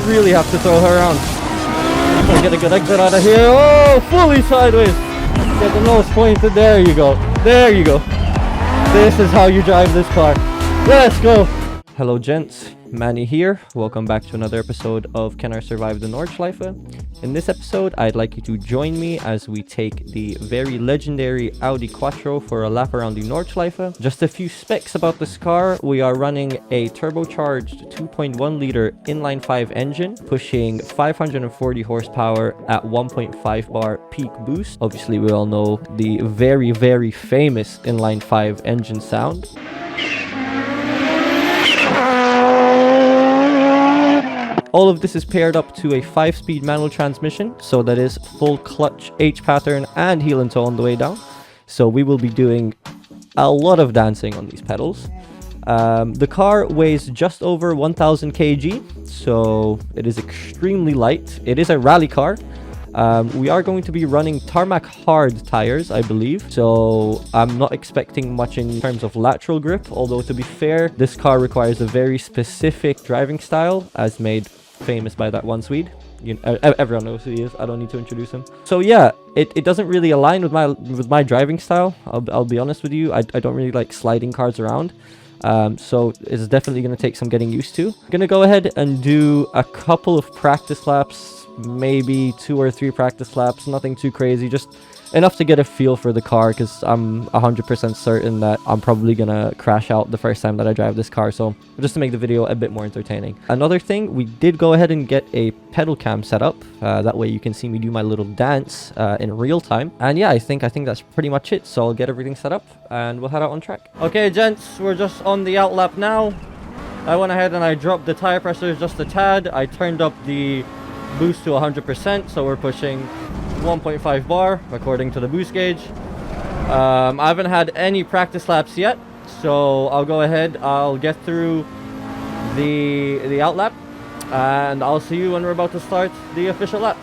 really have to throw her around. So get a good exit out of here. Oh, fully sideways. Get the nose pointed. There you go. There you go. This is how you drive this car. Let's go. Hello gents, Manny here. Welcome back to another episode of Can I Survive the Nordschleife? In this episode, I'd like you to join me as we take the very legendary Audi Quattro for a lap around the Nordschleife. Just a few specs about this car. We are running a turbocharged 2.1 liter inline 5 engine, pushing 540 horsepower at 1.5 bar peak boost. Obviously, we all know the very famous inline 5 engine sound. All of this is paired up to a 5-speed manual transmission, so that is full clutch, H pattern and heel and toe on the way down. So we will be doing a lot of dancing on these pedals. The car weighs just over 1000 kg, so it is extremely light. It is a rally car. We are going to be running tarmac hard tires, I believe, so I'm not expecting much in terms of lateral grip, although to be fair, this car requires a very specific driving style, as made famous by that one Swede. Everyone knows who he is. I don't need to introduce him. So yeah, it doesn't really align with my driving style. I'll be honest with you. I don't really like sliding cars around. So it's definitely going to take some getting used to. I'm going to go ahead and do a couple of practice laps, maybe 2 or 3 practice laps, nothing too crazy, just enough to get a feel for the car, because I'm 100% certain that I'm probably gonna crash out the first time that I drive this car, so just to make the video a bit more entertaining. Another thing, we did go ahead and get a pedal cam set up, that way you can see me do my little dance in real time. And yeah, I think that's pretty much it, so I'll get everything set up and we'll head out on track. Okay gents, we're just on the out lap now. I went ahead and I dropped the tire pressure just a tad. I turned up the boost to 100%, so we're pushing 1.5 bar according to the boost gauge. I haven't had any practice laps yet, so I'll go ahead, I'll get through the out lap and I'll see you when we're about to start the official lap.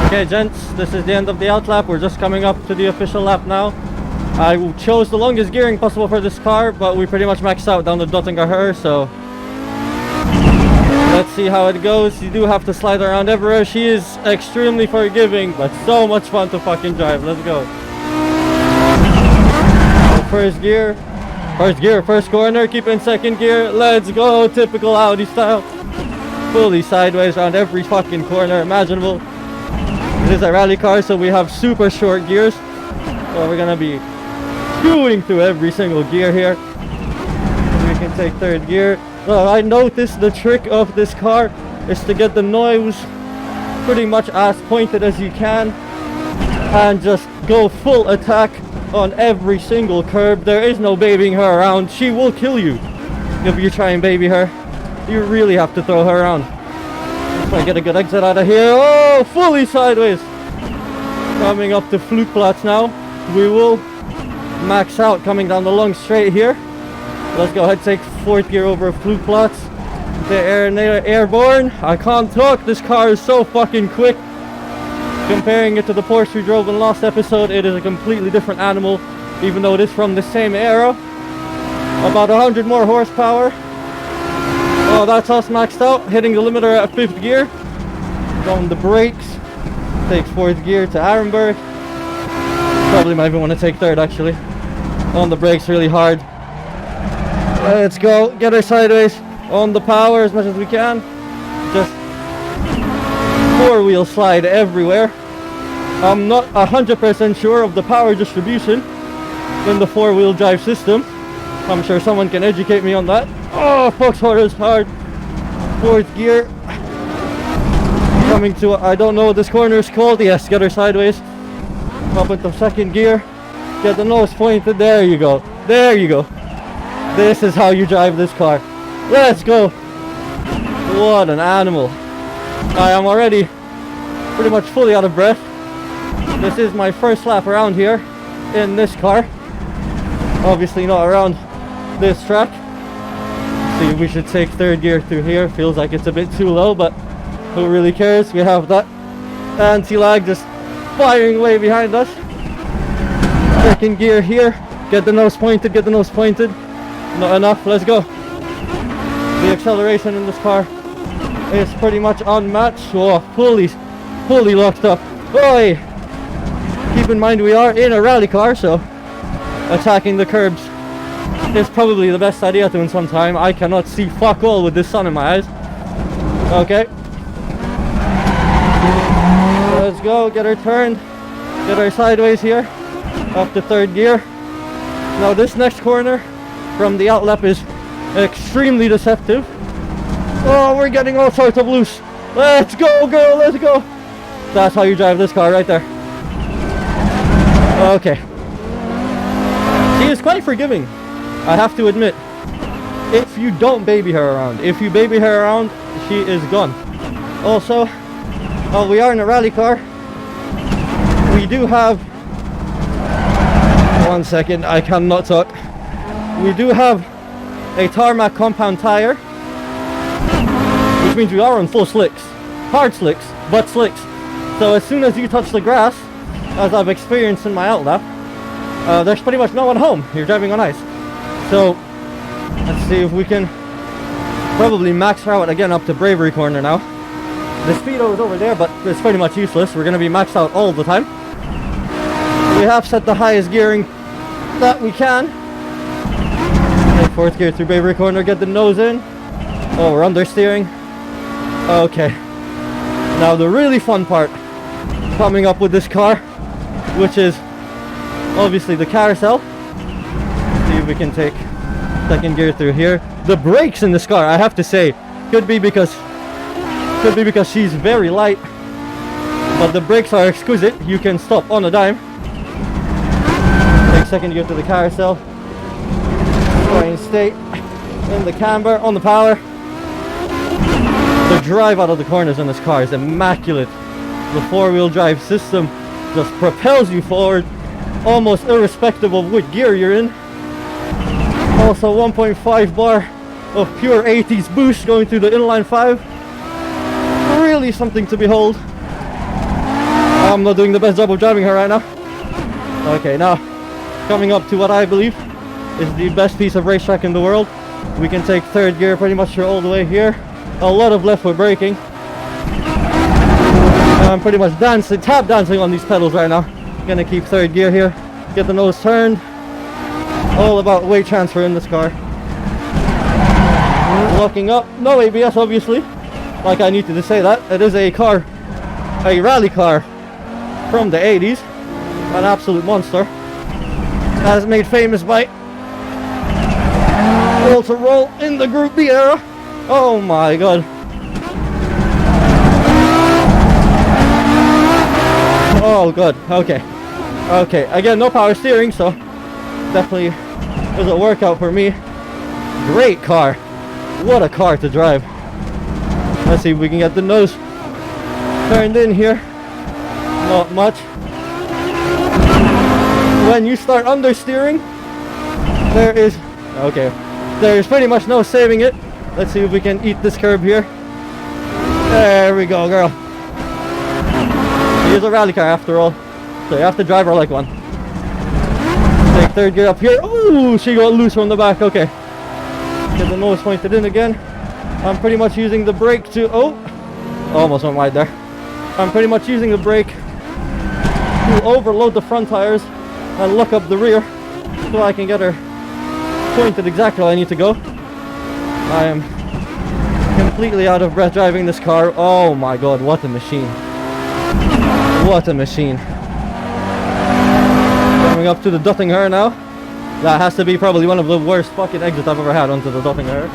Okay gents, this is the end of the out lap. We're just coming up to the official lap now. I chose the longest gearing possible for this car, but we pretty much maxed out down the Dottinger, so let's see how it goes. You do have to slide around everywhere. She is extremely forgiving, but so much fun to fucking drive. Let's go. First gear, first corner, keep in second gear. Let's go, typical Audi style. Fully sideways around every fucking corner imaginable. It is a rally car, so we have super short gears. So we're gonna be chewing through every single gear here. We can take third gear. Well, I noticed the trick of this car is to get the nose pretty much as pointed as you can and just go full attack on every single curb. There is no babying her around. She will kill you if you try and baby her. You really have to throw her around. Let's get a good exit out of here. Oh, fully sideways. Coming up to Flugplatz now. We will max out coming down the long straight here. Let's go ahead, take 4th gear over Flugplatz. The airborne. I can't talk. This car is so fucking quick. Comparing it to the Porsche we drove in last episode, it is a completely different animal, even though it is from the same era. About 100 more horsepower. Oh, that's us maxed out. Hitting the limiter at 5th gear. On the brakes. Takes 4th gear to Arenberg. Probably might even want to take 3rd actually. On the brakes really hard. Let's go, get her sideways on the power as much as we can. Just 4-wheel slide everywhere. I'm not 100% sure of the power distribution in the 4-wheel drive system. I'm sure someone can educate me on that. Oh, Foxhorn is hard. 4th gear. Coming to, I don't know what this corner is called. Yes, get her sideways. Up into 2nd gear. Get the nose pointed. There you go. There you go. This is how you drive this car. Let's go. What an animal. I am already pretty much fully out of breath. This is my first lap around here in this car. Obviously not around this track. See, we should take 3rd gear through here. Feels like it's a bit too low, but who really cares? We have that anti-lag just firing way behind us. 2nd gear here. Get the nose pointed, get the nose pointed. Not enough, let's go. The acceleration in this car is pretty much unmatched. Oh, fully locked up. Oi! Keep in mind we are in a rally car, so attacking the curbs is probably the best idea to in some time. I cannot see fuck all with this sun in my eyes. Okay. Let's go, get her turned. Get her sideways here. Up to third gear. Now this next corner from the outlap is extremely deceptive. Oh, we're getting all sorts of loose. Let's go, girl, let's go. That's how you drive this car right there. Okay. She is quite forgiving, I have to admit. If you don't baby her around. If you baby her around, she is gone. Also, well, we are in a rally car. We do have... One second, I cannot talk. We do have a tarmac compound tire, which means we are on full slicks. Hard slicks, but slicks. So as soon as you touch the grass, as I've experienced in my outlap, there's pretty much no one home. You're driving on ice. So let's see if we can probably max her out again up to Bravery Corner now. The speedo is over there, but it's pretty much useless. We're going to be maxed out all the time. We have set the highest gearing that we can. Take fourth gear through Bravery Corner, get the nose in. Oh, we're understeering. Okay. Now the really fun part coming up with this car, which is obviously the carousel. See if we can take second gear through here. The brakes in this car, I have to say, could be because she's very light, but the brakes are exquisite. You can stop on a dime. Take second gear to the carousel. Try and stay in the camber, on the power. The drive out of the corners in this car is immaculate. The four-wheel drive system just propels you forward, almost irrespective of what gear you're in. Also 1.5 bar of pure 80s boost going through the inline 5. Really something to behold. I'm not doing the best job of driving her right now. Okay, now coming up to what I believe is the best piece of racetrack in the world. We can take third gear pretty much all the way here. A lot of left foot braking. I'm pretty much tap dancing on these pedals right now. Gonna keep third gear here. Get the nose turned. All about weight transfer in this car. Locking up. No ABS, obviously. Like I needed to say that. It is a rally car from the 80s. An absolute monster. As made famous by Roll to Roll in the Group B era. Oh my god. Oh god. Okay. Okay. Again, no power steering, so definitely was a workout for me. Great car. What a car to drive. Let's see if we can get the nose turned in here. Not much. When you start understeering, there is pretty much no saving it. Let's see if we can eat this curb here. There we go, girl. She is a rally car after all, so you have to drive her like one. Take third gear up here. Ooh, she got loose from the back. Okay. Get the nose pointed in again. I'm pretty much using the brake to... Oh! Almost went wide there. I'm pretty much using the brake to overload the front tires and lock up the rear so I can get her pointed exactly where I need to go. I am completely out of breath driving this car. Oh my god, what a machine. What a machine. Coming up to the Duttinger now. That has to be probably one of the worst fucking exits I've ever had onto the Duttinger.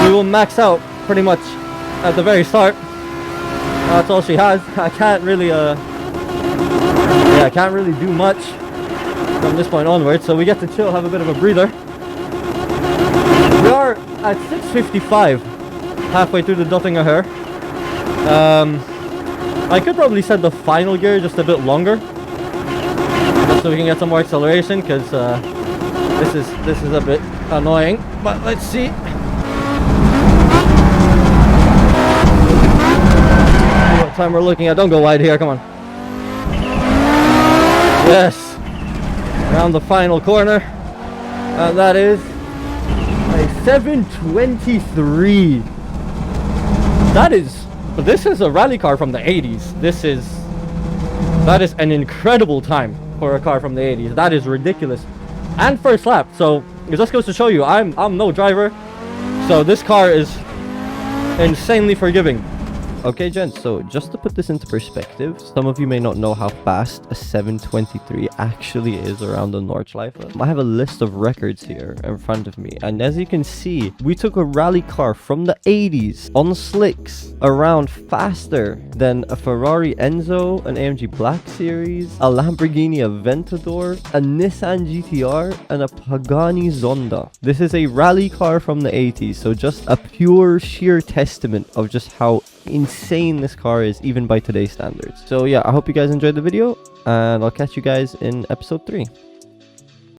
We will max out pretty much at the very start. That's all she has. I can't really do much from this point onwards, so we get to chill, have a bit of a breather. We are at 6:55 halfway through the Duttinger her. I could probably set the final gear just a bit longer so we can get some more acceleration, because this is a bit annoying, but let's see. What time we're looking at. Don't go wide here, come on. Yes, around the final corner, and that is a 723. This is a rally car from the 80s. That is an incredible time for a car from the 80s. That is ridiculous. And first lap. So it just goes to show you, I'm no driver. So this car is insanely forgiving. Okay, gents, so just to put this into perspective, some of you may not know how fast a 723 actually is around the Nordschleife. I have a list of records here in front of me, and as you can see, we took a rally car from the 80s on slicks around faster than a Ferrari Enzo, an AMG Black Series, a Lamborghini Aventador, a Nissan GTR, and a Pagani Zonda. This is a rally car from the 80s, so just a pure sheer testament of just how insane this car is even by today's standards. So yeah, I hope you guys enjoyed the video, and I'll catch you guys in episode 3.